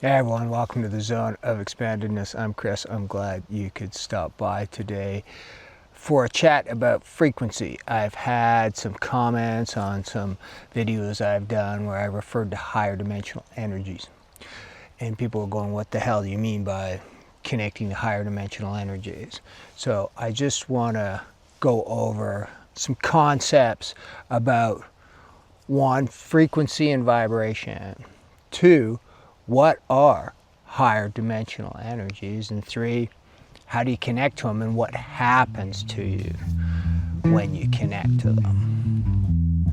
Hey everyone, welcome to the Zone of Expandedness. I'm Chris. I'm glad you could stop by today for a chat about frequency. I've had some comments on some videos I've done where I referred to higher dimensional energies. And people are going, what the hell do you mean by connecting to higher dimensional energies? So I just want to go over some concepts about one, frequency and vibration. Two, what are higher dimensional energies? And three, how do you connect to them and what happens to you when you connect to them?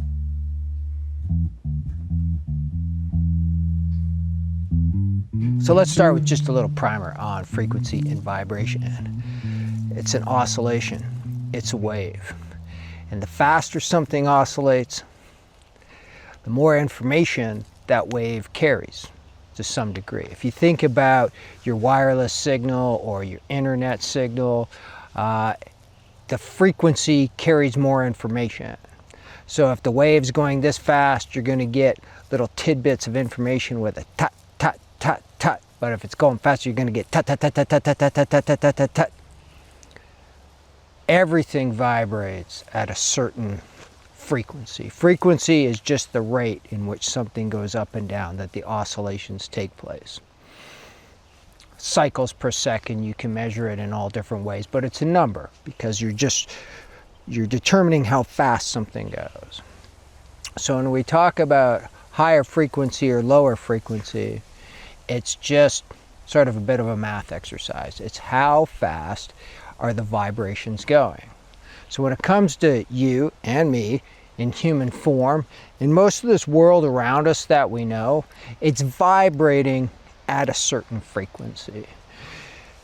So let's start with just a little primer on frequency and vibration. It's an oscillation, it's a wave. And the faster something oscillates, the more information that wave carries to some degree. If you think about your wireless signal or your internet signal, the frequency carries more information. So if the wave's going this fast, you're going to get little tidbits of information with a tut, tut, tut, tut. But if it's going faster, you're going to get tut, tut, tut, tut, tut, tut, tut, tut, tut, tut, tut, tut. Everything vibrates at a certain frequency. Frequency is just the rate in which something goes up and down, that the oscillations take place. Cycles per second, you can measure it in all different ways, but it's a number because you're determining how fast something goes. So when we talk about higher frequency or lower frequency, it's just sort of a bit of a math exercise. It's how fast are the vibrations going. So when it comes to you and me in human form, in most of this world around us that we know, it's vibrating at a certain frequency.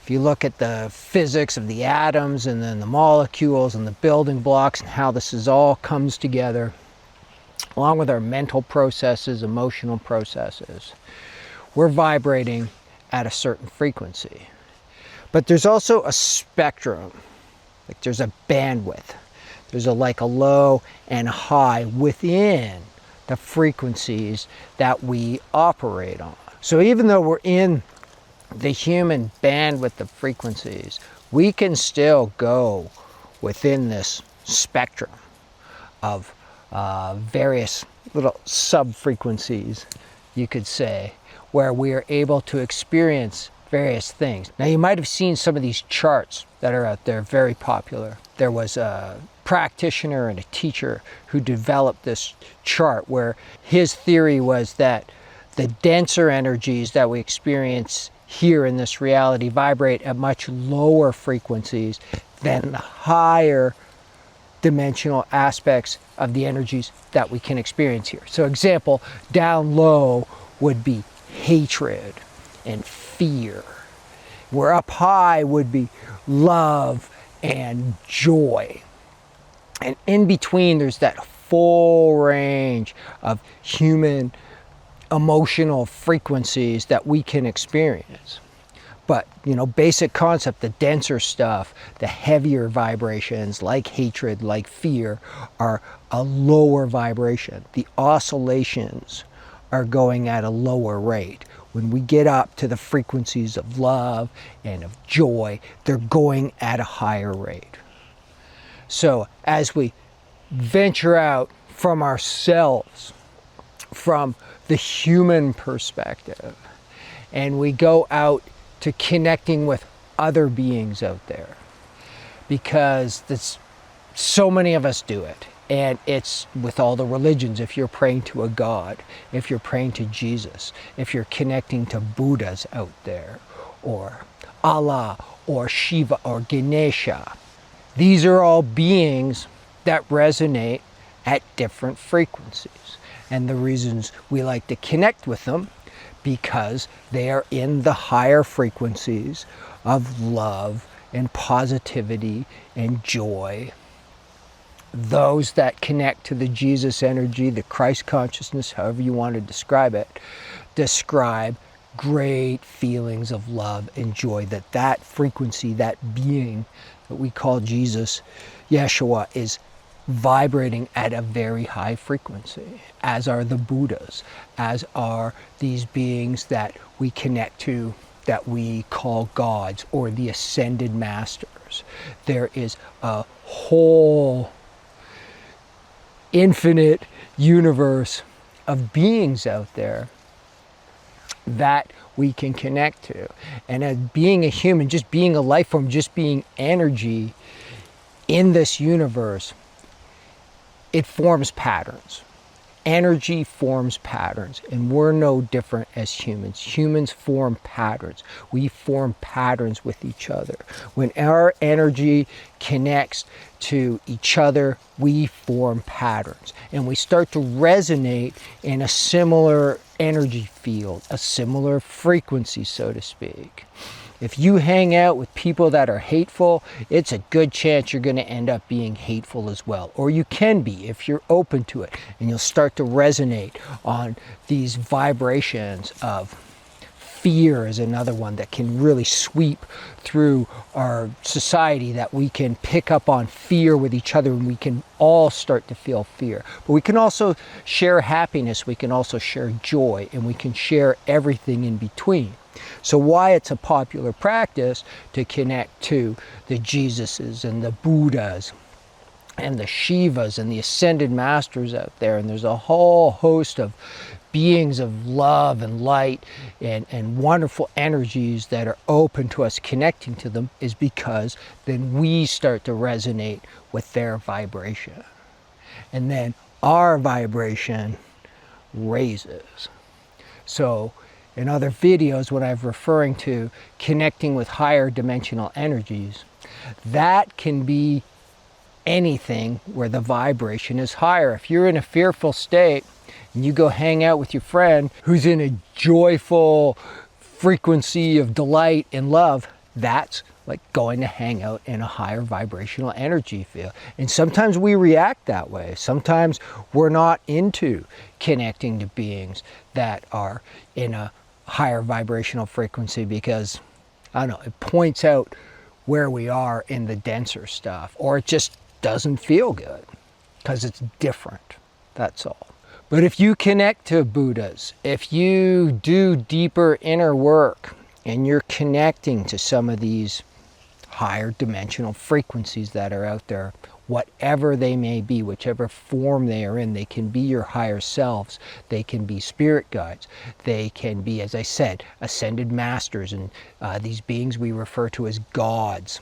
If you look at the physics of the atoms and then the molecules and the building blocks and how this is all comes together, along with our mental processes, emotional processes, we're vibrating at a certain frequency. But there's also a spectrum, like there's a bandwidth. There's like a low and a high within the frequencies that we operate on. So even though we're in the human bandwidth of frequencies, we can still go within this spectrum of various little sub-frequencies, you could say, where we are able to experience various things. Now you might have seen some of these charts that are out there, very popular. There was a practitioner and a teacher who developed this chart where his theory was that the denser energies that we experience here in this reality vibrate at much lower frequencies than the higher dimensional aspects of the energies that we can experience here. So example, down low would be hatred and fear. Where up high would be love and joy. And in between there's that full range of human emotional frequencies that we can experience. But, basic concept, the denser stuff, the heavier vibrations like hatred, like fear, are a lower vibration. The oscillations are going at a lower rate. When we get up to the frequencies of love and of joy, they're going at a higher rate. So as we venture out from ourselves, from the human perspective, and we go out to connecting with other beings out there, because so many of us do it. And it's with all the religions. If you're praying to a God, if you're praying to Jesus, if you're connecting to Buddhas out there, or Allah, or Shiva, or Ganesha, these are all beings that resonate at different frequencies. And the reasons we like to connect with them, because they are in the higher frequencies of love and positivity and joy. Those that connect to the Jesus energy, the Christ consciousness, however you want to describe it, describe great feelings of love and joy, that frequency, that being that we call Jesus, Yeshua, is vibrating at a very high frequency, as are the Buddhas, as are these beings that we connect to, that we call gods, or the ascended masters. There is a whole infinite universe of beings out there that we can connect to. And as being a human, just being a life form, just being energy in this universe, it forms patterns. Energy forms patterns, and we're no different as humans. Humans form patterns. We form patterns with each other. When our energy connects to each other, we form patterns, and we start to resonate in a similar energy field, a similar frequency, so to speak. If you hang out with people that are hateful, it's a good chance you're going to end up being hateful as well. Or you can be if you're open to it, and you'll start to resonate on these vibrations of fear is another one that can really sweep through our society, that we can pick up on fear with each other, and we can all start to feel fear. But we can also share happiness, we can also share joy, and we can share everything in between. So why it's a popular practice to connect to the Jesuses and the Buddhas and the Shivas and the ascended masters out there, and there's a whole host of beings of love and light and wonderful energies that are open to us connecting to them, is because then we start to resonate with their vibration. And then our vibration raises. So in other videos, when I'm referring to connecting with higher dimensional energies, that can be anything where the vibration is higher. If you're in a fearful state and you go hang out with your friend who's in a joyful frequency of delight and love, that's like going to hang out in a higher vibrational energy field. And sometimes we react that way. Sometimes we're not into connecting to beings that are in a higher vibrational frequency because, I don't know, it points out where we are in the denser stuff, or it just doesn't feel good because it's different. That's all. But if you connect to Buddhas, if you do deeper inner work and you're connecting to some of these higher dimensional frequencies that are out there, whatever they may be, whichever form they are in, they can be your higher selves, they can be spirit guides, they can be, as I said, ascended masters, and these beings we refer to as gods,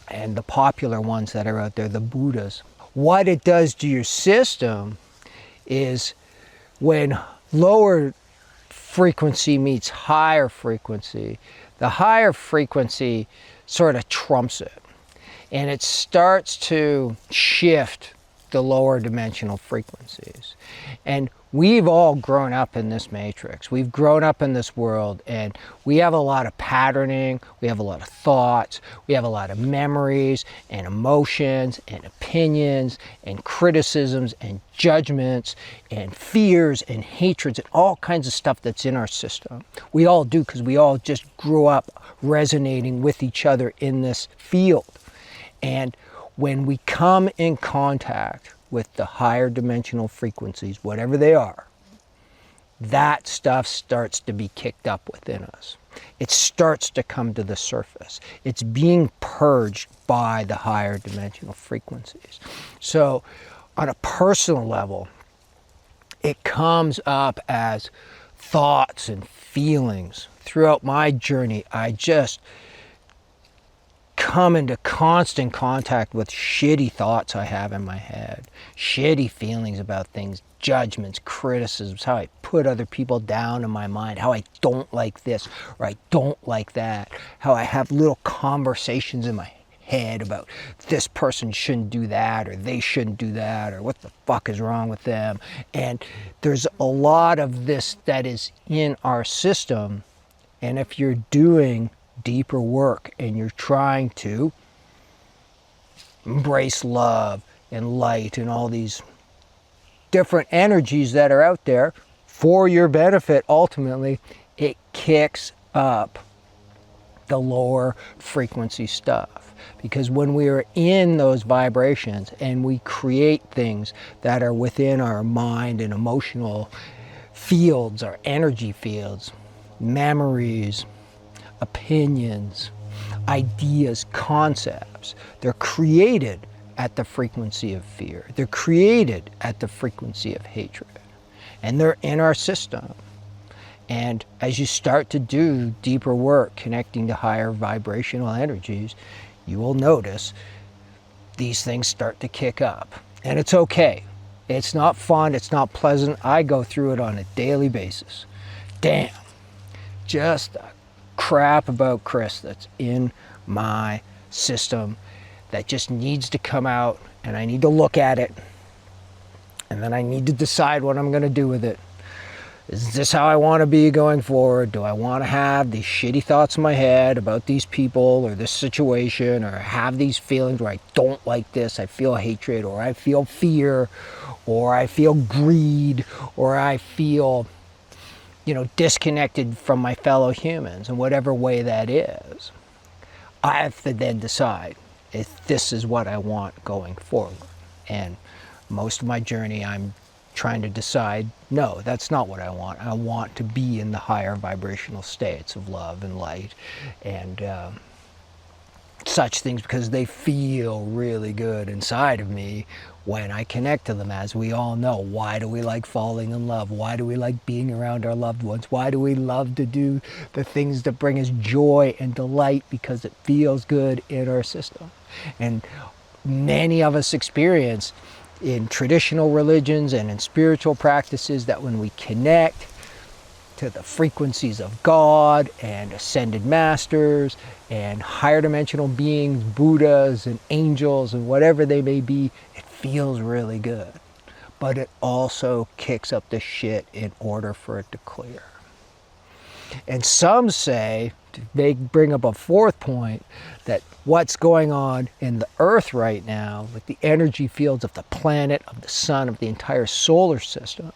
and the popular ones that are out there, the Buddhas. What it does to your system is when lower frequency meets higher frequency, the higher frequency sort of trumps it, and it starts to shift the lower dimensional frequencies. And we've all grown up in this matrix. We've grown up in this world, and we have a lot of patterning, we have a lot of thoughts, we have a lot of memories and emotions and opinions and criticisms and judgments and fears and hatreds and all kinds of stuff that's in our system. We all do, because we all just grew up resonating with each other in this field. And when we come in contact with the higher dimensional frequencies, whatever they are, that stuff starts to be kicked up within us. It starts to come to the surface. It's being purged by the higher dimensional frequencies. So on a personal level, it comes up as thoughts and feelings. Throughout my journey, I just come into constant contact with shitty thoughts I have in my head, shitty feelings about things, judgments, criticisms, how I put other people down in my mind, how I don't like this or I don't like that, how I have little conversations in my head about this person shouldn't do that or they shouldn't do that or what the fuck is wrong with them. And there's a lot of this that is in our system, and if you're doing deeper work and you're trying to embrace love and light and all these different energies that are out there for your benefit, ultimately it kicks up the lower frequency stuff. Because when we are in those vibrations and we create things that are within our mind and emotional fields, our energy fields, memories, opinions, ideas, concepts, they're created at the frequency of fear. They're created at the frequency of hatred. And they're in our system. And as you start to do deeper work connecting to higher vibrational energies, you will notice these things start to kick up. And it's okay. It's not fun. It's not pleasant. I go through it on a daily basis. Damn. Just the crap about Chris that's in my system that just needs to come out, and I need to look at it, and then I need to decide what I'm going to do with it. Is this how I want to be going forward? Do I want to have these shitty thoughts in my head about these people or this situation, or have these feelings where I don't like this, I feel hatred, or I feel fear, or I feel greed, or I feel, disconnected from my fellow humans in whatever way that is? I have to then decide if this is what I want going forward. And most of my journey, I'm trying to decide, no, that's not what I want. I want to be in the higher vibrational states of love and light and such things, because they feel really good inside of me when I connect to them. As we all know, why do we like falling in love? Why do we like being around our loved ones? Why do we love to do the things that bring us joy and delight? Because it feels good in our system. And many of us experience in traditional religions and in spiritual practices that when we connect to the frequencies of God and ascended masters and higher dimensional beings, Buddhas and angels and whatever they may be, it feels really good. But it also kicks up the shit in order for it to clear. And some say, they bring up a fourth point, that what's going on in the earth right now with the energy fields of the planet, of the sun, of the entire solar system,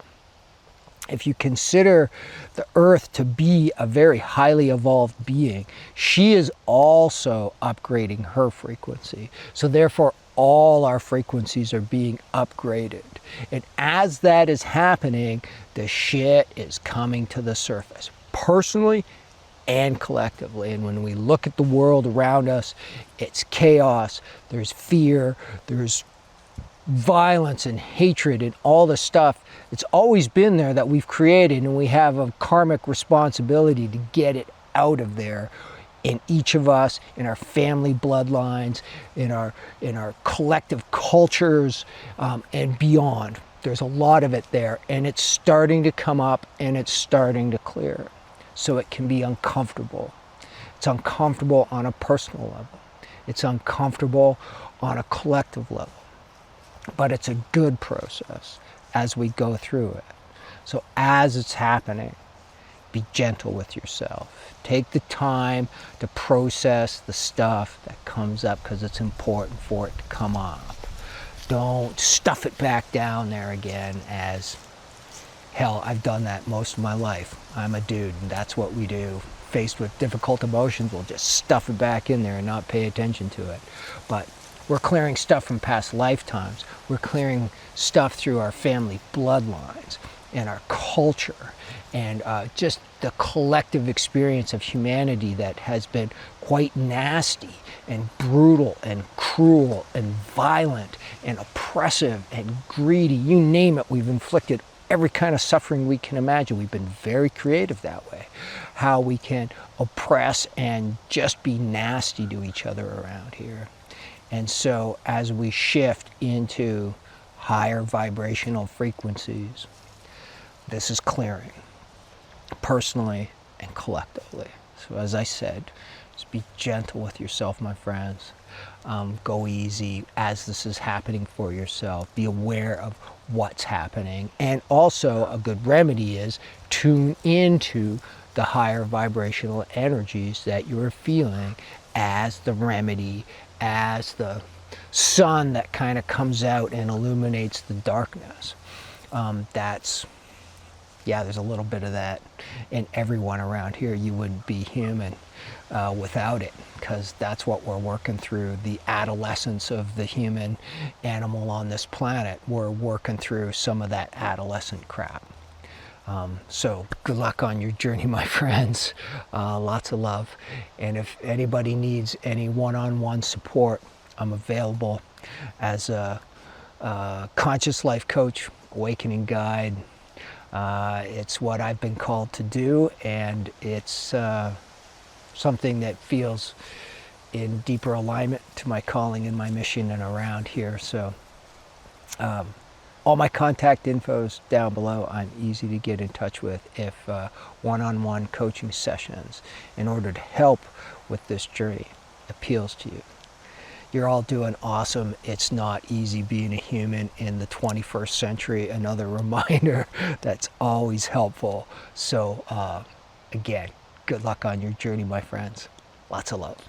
if you consider the earth to be a very highly evolved being, she is also upgrading her frequency. So therefore, all our frequencies are being upgraded. And as that is happening, the shit is coming to the surface, personally and collectively. And when we look at the world around us, it's chaos, there's fear, there's violence and hatred and all the stuff. It's always been there that we've created, and we have a karmic responsibility to get it out of there in each of us, in our family bloodlines, in our collective cultures, and beyond. There's a lot of it there, and it's starting to come up and it's starting to clear. So it can be uncomfortable. It's uncomfortable on a personal level. It's uncomfortable on a collective level. But it's a good process as we go through it. So as it's happening, be gentle with yourself. Take the time to process the stuff that comes up, because it's important for it to come up. Don't stuff it back down there again, as hell, I've done that most of my life. I'm a dude, and that's what we do. Faced with difficult emotions, we'll just stuff it back in there and not pay attention to it. But we're clearing stuff from past lifetimes. We're clearing stuff through our family bloodlines and our culture, and just the collective experience of humanity that has been quite nasty and brutal and cruel and violent and oppressive and greedy. You name it, we've inflicted every kind of suffering we can imagine. We've been very creative that way. How we can oppress and just be nasty to each other around here. And so as we shift into higher vibrational frequencies, this is clearing, personally and collectively. So as I said, just be gentle with yourself, my friends. Go easy as this is happening for yourself. Be aware of what's happening. And also a good remedy is tune into the higher vibrational energies that you're feeling as the remedy, as the sun that kind of comes out and illuminates the darkness. That's yeah, there's a little bit of that in everyone around here. You wouldn't be human without it, because that's what we're working through, the adolescence of the human animal on this planet. We're working through some of that adolescent crap. So good luck on your journey, my friends. Lots of love. And if anybody needs any one-on-one support, I'm available as a conscious life coach, awakening guide. It's what I've been called to do, and it's something that feels in deeper alignment to my calling and my mission and around here. So all my contact info's down below. I'm easy to get in touch with if one-on-one coaching sessions in order to help with this journey appeals to you. You're all doing awesome. It's not easy being a human in the 21st century. Another reminder that's always helpful. So again, good luck on your journey, my friends. Lots of love.